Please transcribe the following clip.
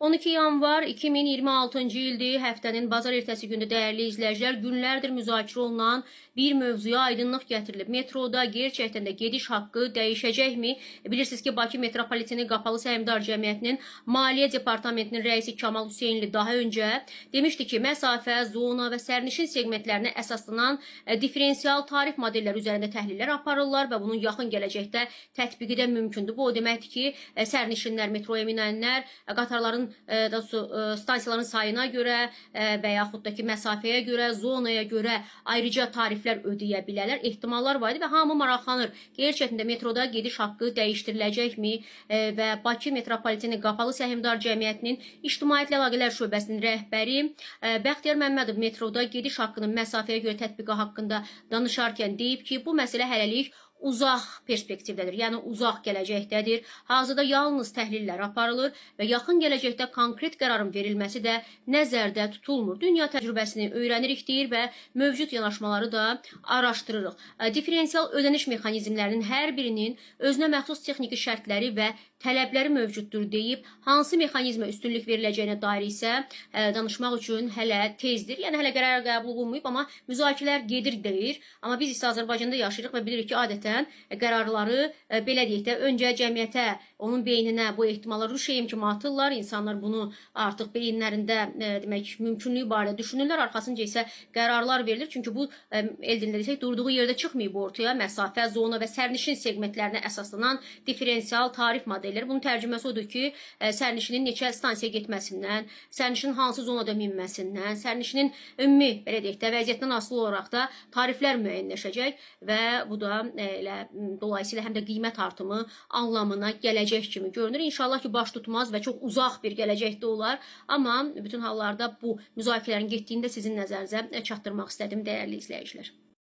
12 yanvar 2026-cı ildir. Həftənin bazar ertəsi gündə dəyərli izləyicilər, günlərdir müzakirə olunan bir mövzuya aydınlıq gətirilib. Metroda gerçəkdən də gediş haqqı dəyişəcəkmi? Bilirsiniz ki, Bakı Metropoliteni Qapalı Səhmdar Cəmiyyətinin Maliyyə Departamentinin rəisi Kamal Hüseynli daha öncə demişdi ki, məsafə, zona və sərnişin segmentlərinə əsaslanan diferensial tarif modelləri üzərində təhlillər aparırlar və bunun yaxın gələcəkdə tətbiqi də mümkündür. Bu o deməkdir ki, sərnişinlər, metroya minənlər, qatarların stansiyaların sayına görə və yaxud da ki, məsafəyə görə, zonaya görə ayrıca tariflər ödəyə bilərlər. Ehtimallar var idi və hamı maraqlanır. Gerçəkdən də metroda gediş haqqı dəyişdiriləcəkmi və Bakı Metropoliteni Qapalı Səhmdar Cəmiyyətinin İctimaiyyətlə Əlaqələr Şöbəsinin rəhbəri Bəxtiyar Məmmədov metroda gediş haqqının məsafəyə görə tətbiqi haqqında danışarkən deyib ki, bu məsələ hələlik uzaq perspektivdədir, yəni uzaq gələcəkdədir. Hazırda yalnız təhlillər aparılır və yaxın gələcəkdə konkret qərarın verilməsi də nəzərdə tutulmur. Dünya təcrübəsini öyrənirik deyir və mövcud yanaşmaları da araşdırırıq. Diferensial ödəniş mexanizmlərinin hər birinin özünə məxsus texniki şərtləri və tələbləri mövcuddur deyib, hansı mexanizmə üstünlük veriləcəyinə dair isə danışmaq üçün hələ tezdir. Yəni hələ qərar qəbul olunmayıb, amma müzakirələr gedir deyir. Amma biz isə Azərbaycanda yaşayırıq və bilirik ki, adətən qərarları belə deyək də öncə cəmiyyətə, onun beyninə bu ehtimalları rüşeym kimi atırlar. İnsanlar bunu artıq beyinlərində demək mümkünlüyü barədə düşünürlər. Arxasınca isə qərarlar verilir. Çünki bu eldində desək durduğu yerdə çıxmayıb ortaya. Məsafə, zona və sərnişin segmentlərinə əsaslanan diferensial tarif modelləri. Bunun tərcüməsi odur ki, sərnişinin neçə stansiyaya getməsindən, sərnişinin hansı zonada minməsindən, sərnişinin ümumi belə deyək də vəziyyətdən asılı olaraq da tariflər müəyyənləşəcək və bu da dolayısıyla həm də qiymət artımı anlamına gələcək kimi görünür. İnşallah ki, baş tutmaz və çox uzaq bir gələcəkdə olar. Amma bütün hallarda bu müzakirələrin getdiyini də sizin nəzərinizə çatdırmaq istədim, dəyərli izləyicilər.